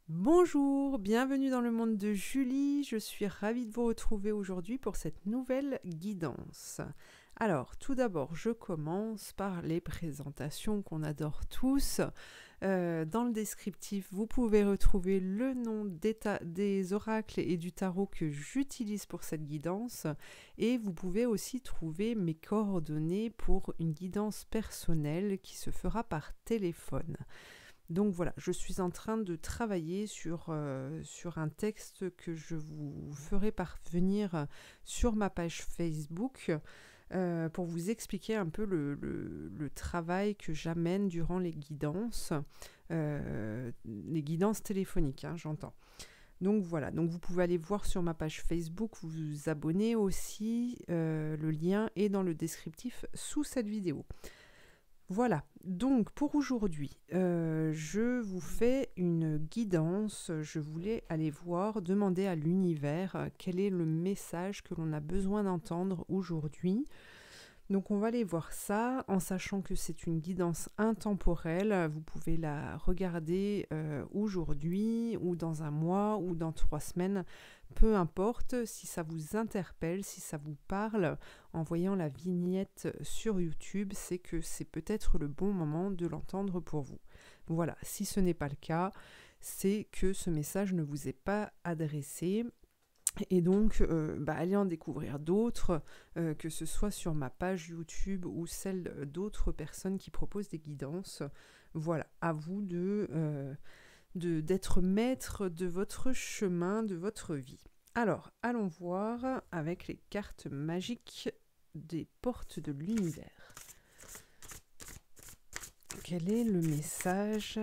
Bonjour, bienvenue dans le monde de Julie. Je suis ravie de vous retrouver aujourd'hui pour cette nouvelle guidance. Alors, tout d'abord, je commence par les présentations qu'on adore tous. Dans le descriptif, vous pouvez retrouver le nom des oracles et du tarot que j'utilise pour cette guidance. Et vous pouvez aussi trouver mes coordonnées pour une guidance personnelle qui se fera par téléphone. Donc voilà, je suis en train de travailler sur un texte que je vous ferai parvenir sur ma page Facebook pour vous expliquer un peu le travail que j'amène durant les guidances téléphoniques, hein, j'entends. Donc voilà, donc vous pouvez aller voir sur ma page Facebook, vous abonner aussi, le lien est dans le descriptif sous cette vidéo. Voilà, donc pour aujourd'hui, je vous fais une guidance. Je voulais aller voir, demander à l'univers quel est le message que l'on a besoin d'entendre aujourd'hui. Donc on va aller voir ça en sachant que c'est une guidance intemporelle. Vous pouvez la regarder aujourd'hui ou dans un mois ou dans 3 semaines. Peu importe, si ça vous interpelle, si ça vous parle, en voyant la vignette sur YouTube, c'est que c'est peut-être le bon moment de l'entendre pour vous. Voilà, si ce n'est pas le cas, c'est que ce message ne vous est pas adressé. Et donc, allez en découvrir d'autres, que ce soit sur ma page YouTube ou celle d'autres personnes qui proposent des guidances. Voilà, à vous d'être maître de votre chemin, de votre vie. Alors, allons voir avec les cartes magiques des portes de l'univers. Quel est le message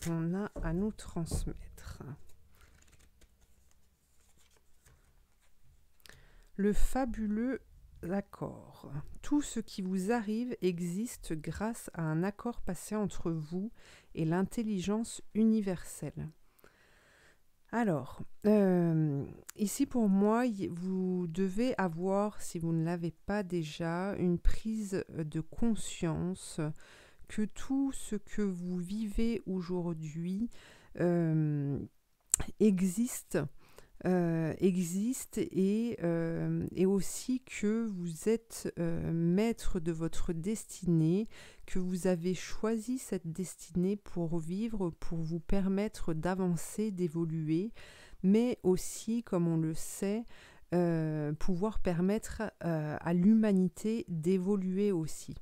qu'on a à nous transmettre? Le fabuleux accord. Tout ce qui vous arrive existe grâce à un accord passé entre vous et l'intelligence universelle. Alors, ici pour moi, vous devez avoir, si vous ne l'avez pas déjà, une prise de conscience que tout ce que vous vivez aujourd'hui existe et aussi que vous êtes maître de votre destinée, que vous avez choisi cette destinée pour vivre, pour vous permettre d'avancer, d'évoluer, mais aussi, comme on le sait, pouvoir permettre à l'humanité d'évoluer aussi.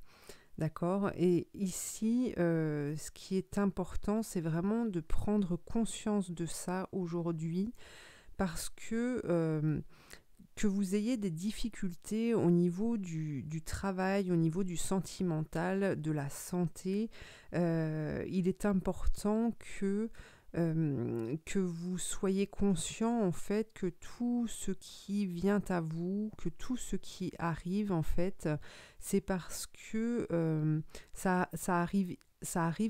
D'accord? Et ici, ce qui est important, c'est vraiment de prendre conscience de ça aujourd'hui, parce que vous ayez des difficultés au niveau du travail, au niveau du sentimental, de la santé, il est important que vous soyez conscient en fait que tout ce qui vient à vous, que tout ce qui arrive en fait, c'est parce que ça arrive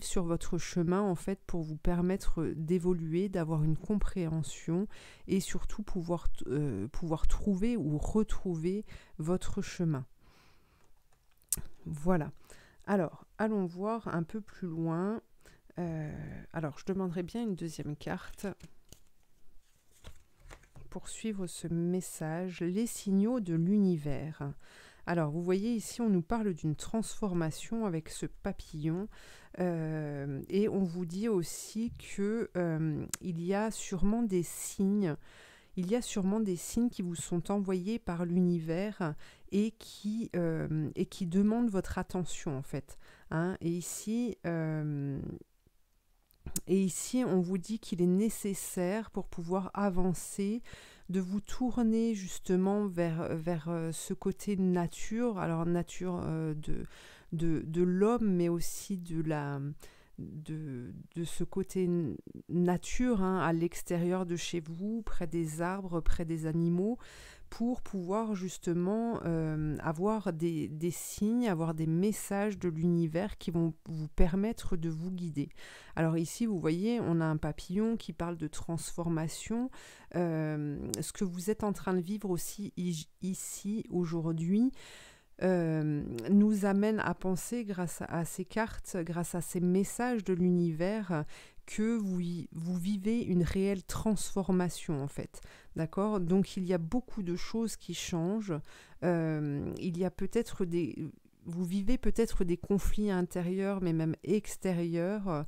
sur votre chemin en fait pour vous permettre d'évoluer, d'avoir une compréhension et surtout pouvoir trouver ou retrouver votre chemin. Voilà. Alors, allons voir un peu plus loin. Alors, je demanderai bien une deuxième carte pour suivre ce message. Les signaux de l'univers. Alors, vous voyez ici, on nous parle d'une transformation avec ce papillon et on vous dit aussi que il y a sûrement des signes. Il y a sûrement des signes qui vous sont envoyés par l'univers et qui demandent votre attention en fait. Hein. Et ici, on vous dit qu'il est nécessaire pour pouvoir avancer, de vous tourner justement vers ce côté nature, alors nature de l'homme, mais aussi de ce côté nature, hein, à l'extérieur de chez vous, près des arbres, près des animaux, pour pouvoir justement avoir des signes, avoir des messages de l'univers qui vont vous permettre de vous guider. Alors ici, vous voyez, on a un papillon qui parle de transformation. Ce que vous êtes en train de vivre aussi ici, aujourd'hui, nous amène à penser, grâce à ces cartes, grâce à ces messages de l'univers, que vous vivez une réelle transformation en fait. D'accord? Donc il y a beaucoup de choses qui changent. Il y a peut-être vous vivez peut-être des conflits intérieurs, mais même extérieurs,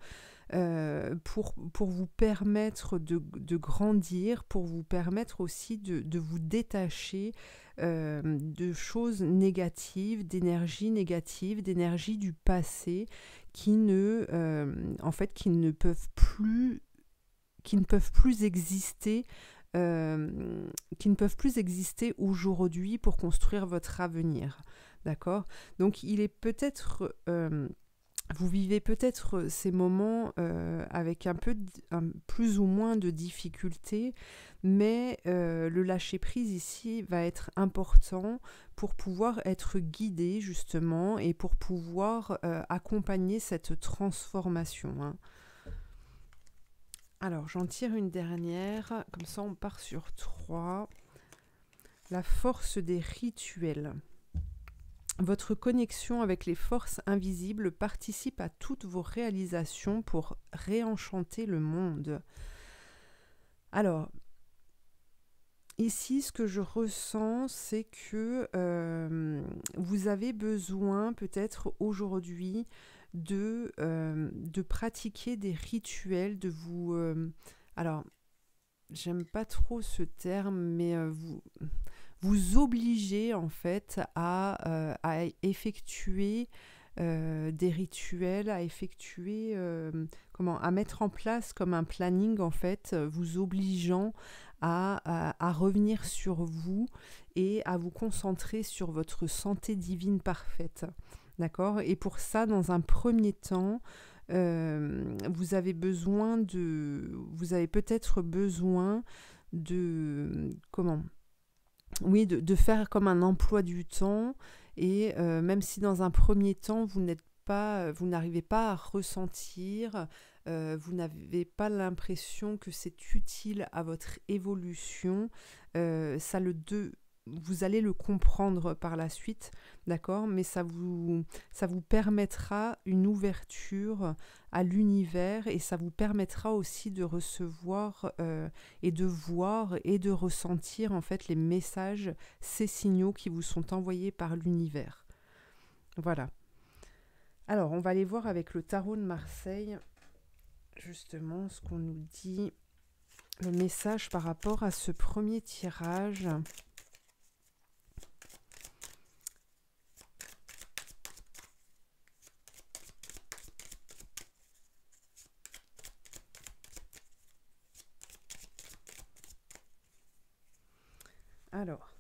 pour vous permettre de grandir, pour vous permettre aussi de vous détacher de choses négatives, d'énergie du passé en fait, qui ne peuvent plus exister, qui ne peuvent plus exister aujourd'hui pour construire votre avenir. D'accord? Donc il est peut-être vous vivez peut-être ces moments avec plus ou moins de difficultés, mais le lâcher-prise ici va être important pour pouvoir être guidé justement et pour pouvoir accompagner cette transformation. Hein. Alors, j'en tire une dernière, comme ça on part sur 3. La force des rituels. Votre connexion avec les forces invisibles participe à toutes vos réalisations pour réenchanter le monde. Alors, ici, ce que je ressens, c'est que vous avez besoin peut-être aujourd'hui de pratiquer des rituels, de vous... alors, j'aime pas trop ce terme, mais vous obligez en fait à effectuer des rituels, à effectuer, à mettre en place comme un planning en fait, vous obligeant à revenir sur vous et à vous concentrer sur votre santé divine parfaite. D'accord? Et pour ça, dans un premier temps, vous avez peut-être besoin de faire comme un emploi du temps, et même si dans un premier temps vous n'arrivez pas à ressentir, vous n'avez pas l'impression que c'est utile à votre évolution, vous allez le comprendre par la suite, d'accord, mais ça vous permettra une ouverture à l'univers, et ça vous permettra aussi de recevoir et de voir et de ressentir en fait les messages, ces signaux qui vous sont envoyés par l'univers. Voilà. Alors, on va aller voir avec le tarot de Marseille, justement, ce qu'on nous dit, le message par rapport à ce premier tirage. Alors,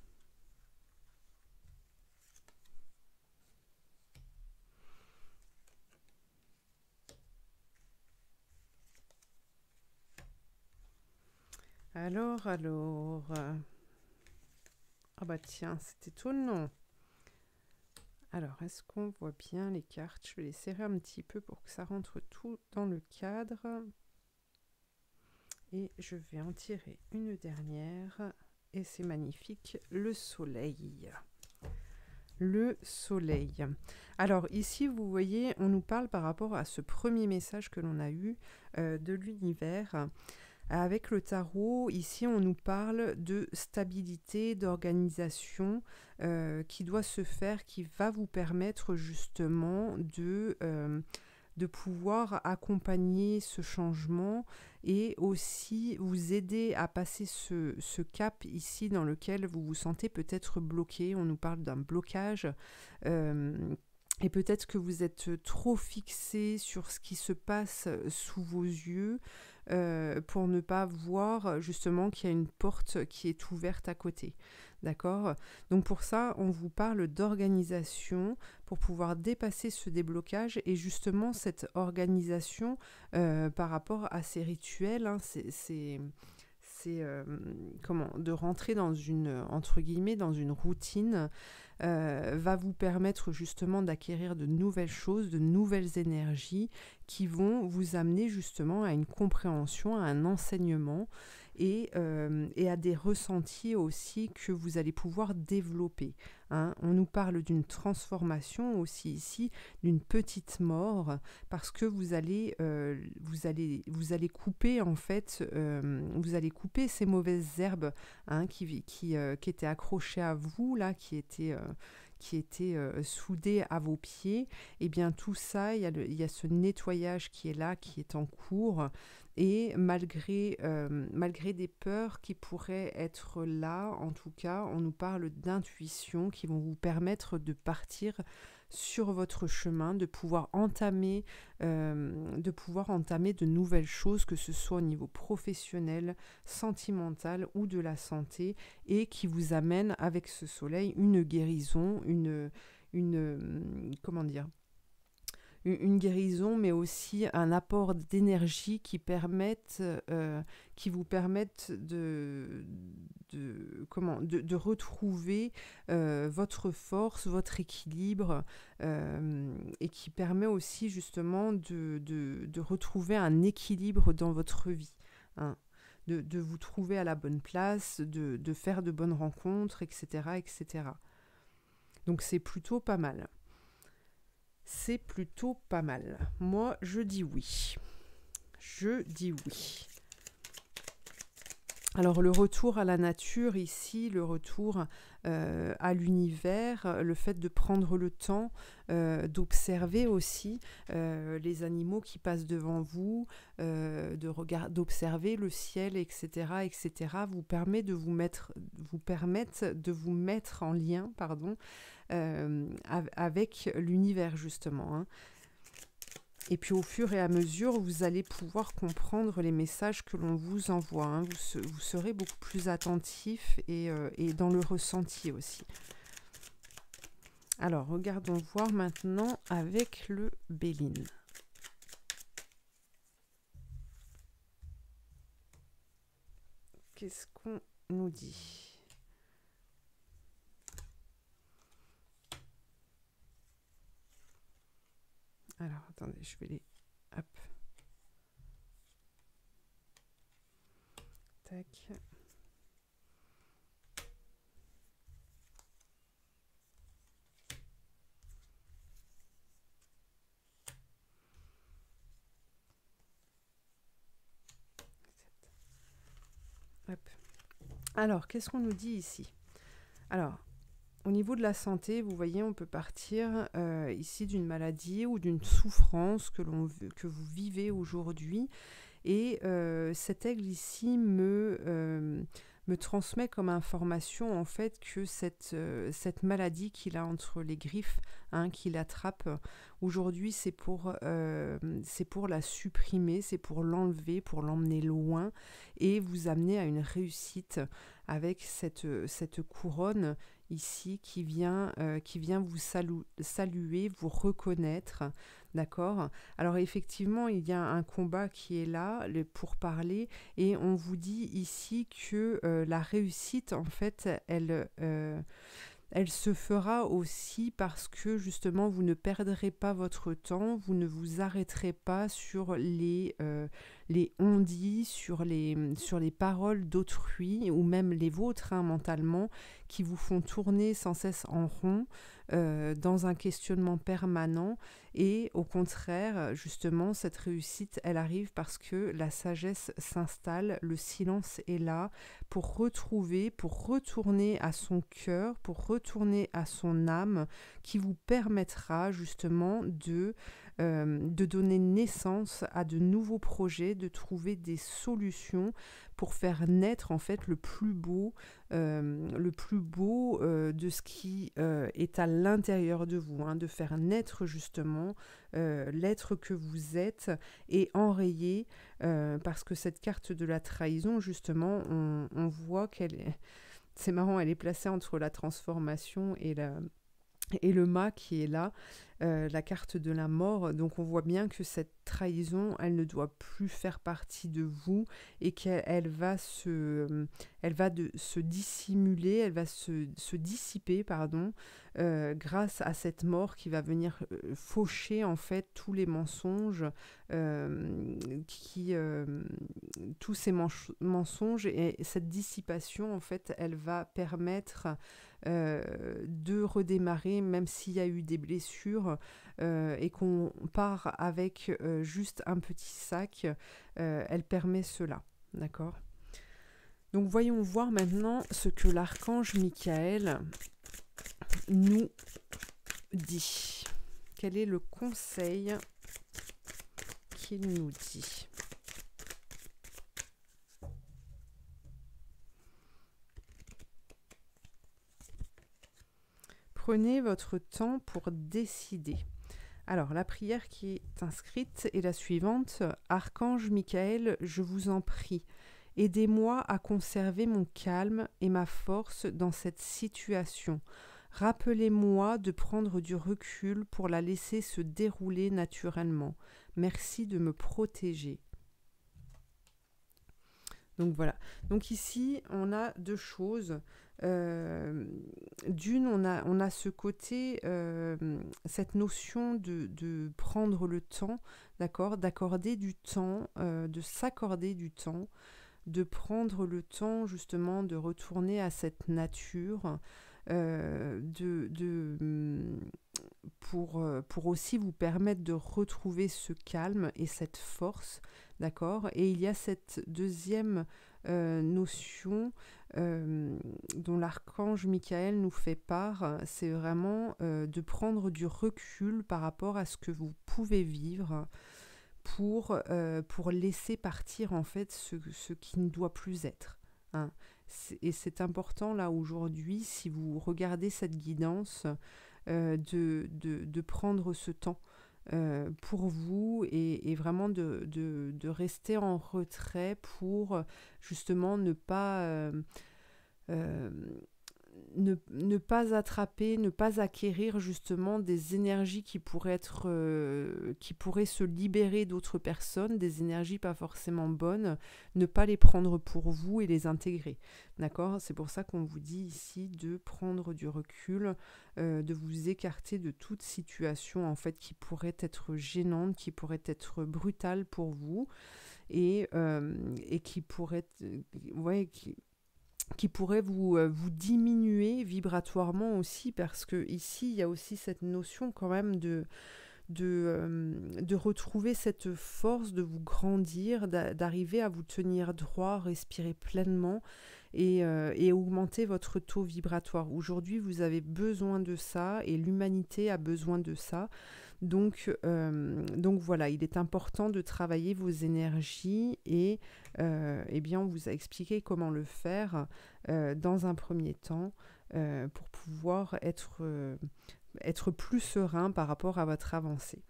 ah bah tiens, c'est étonnant. Alors, est-ce qu'on voit bien les cartes? Je vais les serrer un petit peu pour que ça rentre tout dans le cadre. Et je vais en tirer une dernière. Et c'est magnifique, le soleil. Le soleil. Alors ici, vous voyez, on nous parle par rapport à ce premier message que l'on a eu de l'univers. Avec le tarot, ici, on nous parle de stabilité, d'organisation qui doit se faire, qui va vous permettre justement de pouvoir accompagner ce changement et aussi vous aider à passer ce cap ici dans lequel vous vous sentez peut-être bloqué. On nous parle d'un blocage et peut-être que vous êtes trop fixé sur ce qui se passe sous vos yeux pour ne pas voir justement qu'il y a une porte qui est ouverte à côté. D'accord? Donc pour ça, on vous parle d'organisation pour pouvoir dépasser ce déblocage, et justement cette organisation par rapport à ces rituels, hein, c'est de rentrer dans une, entre guillemets, dans une routine va vous permettre justement d'acquérir de nouvelles choses, de nouvelles énergies qui vont vous amener justement à une compréhension, à un enseignement. et à des ressentis aussi que vous allez pouvoir développer. Hein. On nous parle d'une transformation aussi ici, d'une petite mort, parce que vous allez couper en fait, vous allez couper ces mauvaises herbes, hein, qui étaient accrochées à vous là, qui étaient soudées à vos pieds. Et bien tout ça, il y a ce nettoyage qui est là, qui est en cours. Et malgré des peurs qui pourraient être là, en tout cas, on nous parle d'intuition qui vont vous permettre de partir sur votre chemin, de pouvoir entamer de nouvelles choses, que ce soit au niveau professionnel, sentimental ou de la santé, et qui vous amène avec ce soleil une guérison, comment dire, une guérison, mais aussi un apport d'énergie qui vous permettent de retrouver votre force, votre équilibre, et qui permet aussi justement de retrouver un équilibre dans votre vie. Hein. De vous trouver à la bonne place, de faire de bonnes rencontres, etc., etc. Donc c'est plutôt pas mal. C'est plutôt pas mal. Moi, je dis oui. Je dis oui. Alors, le retour à la nature ici, le retour à l'univers, le fait de prendre le temps d'observer aussi les animaux qui passent devant vous, d'observer le ciel, etc., etc., vous permettent de vous mettre en lien, avec l'univers justement. Hein. Et puis au fur et à mesure, vous allez pouvoir comprendre les messages que l'on vous envoie. Hein. Vous serez beaucoup plus attentif et dans le ressenti aussi. Alors, regardons voir maintenant avec le Béline. Qu'est-ce qu'on nous dit ? Alors, attendez, je vais les... Hop. Tac. Hop. Alors, qu'est-ce qu'on nous dit ici ? Alors, au niveau de la santé, vous voyez, on peut partir ici d'une maladie ou d'une souffrance que vous vivez aujourd'hui. Et cet aigle ici me transmet comme information en fait que cette maladie qu'il a entre les griffes, hein, qu'il attrape, aujourd'hui c'est pour la supprimer, c'est pour l'enlever, pour l'emmener loin et vous amener à une réussite avec cette couronne ici qui vient vous saluer, vous reconnaître, d'accord ? Alors effectivement, il y a un combat qui est là pour parler et on vous dit ici que la réussite, en fait, elle se fera aussi parce que justement vous ne perdrez pas votre temps, vous ne vous arrêterez pas sur les on-dit, sur les paroles d'autrui ou même les vôtres, hein, mentalement, qui vous font tourner sans cesse en rond dans un questionnement permanent. Et au contraire, justement, cette réussite, elle arrive parce que la sagesse s'installe, le silence est là pour retourner à son cœur, pour retourner à son âme, qui vous permettra justement de donner naissance à de nouveaux projets, de trouver des solutions pour faire naître en fait le plus beau de ce qui est à l'intérieur de vous, hein, de faire naître justement l'être que vous êtes et enrayer, parce que cette carte de la trahison, justement, on voit qu'elle est... C'est marrant, elle est placée entre la transformation et et le mât qui est là, la carte de la mort. Donc on voit bien que cette trahison, elle ne doit plus faire partie de vous et qu'elle va se dissimuler, elle va se dissiper, pardon, grâce à cette mort qui va venir faucher en fait tous les mensonges, tous ces mensonges, et cette dissipation en fait, elle va permettre de redémarrer, même s'il y a eu des blessures, et qu'on part avec juste un petit sac, elle permet cela, d'accord? Donc voyons voir maintenant ce que l'archange Michael nous dit. Quel est le conseil qu'il nous dit? Prenez votre temps pour décider. Alors, la prière qui est inscrite est la suivante. Archange Michael, je vous en prie, aidez-moi à conserver mon calme et ma force dans cette situation. Rappelez-moi de prendre du recul pour la laisser se dérouler naturellement. Merci de me protéger. Donc voilà. Donc ici, on a deux choses. D'une, on a ce côté, cette notion de prendre le temps, d'accord, d'accorder du temps, de s'accorder du temps, de prendre le temps justement de retourner à cette nature, pour aussi vous permettre de retrouver ce calme et cette force, d'accord. Et il y a cette deuxième notion dont l'archange Michael nous fait part, c'est vraiment de prendre du recul par rapport à ce que vous pouvez vivre pour laisser partir en fait ce qui ne doit plus être, hein. Et c'est important là aujourd'hui, si vous regardez cette guidance, de prendre ce temps pour vous, et vraiment de rester en retrait pour justement ne pas ne pas attraper, ne pas acquérir justement des énergies qui pourraient se libérer d'autres personnes, des énergies pas forcément bonnes, ne pas les prendre pour vous et les intégrer. D'accord ? C'est pour ça qu'on vous dit ici de prendre du recul, de vous écarter de toute situation en fait qui pourrait être gênante, qui pourrait être brutale pour vous, et qui pourrait qui pourrait vous diminuer vibratoirement aussi, parce que ici il y a aussi cette notion quand même de retrouver cette force, de vous grandir, d'arriver à vous tenir droit, respirer pleinement, et augmenter votre taux vibratoire. Aujourd'hui, vous avez besoin de ça, et l'humanité a besoin de ça. Donc voilà, il est important de travailler vos énergies, et eh bien, on vous a expliqué comment le faire dans un premier temps, pour pouvoir être plus serein par rapport à votre avancée.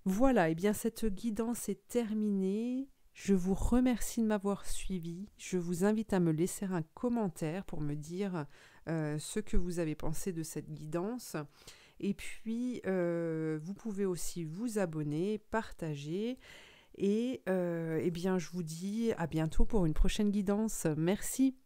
Voilà, et bien cette guidance est terminée. Je vous remercie de m'avoir suivi. Je vous invite à me laisser un commentaire pour me dire ce que vous avez pensé de cette guidance. Et puis, vous pouvez aussi vous abonner, partager. Et eh bien, je vous dis à bientôt pour une prochaine guidance. Merci.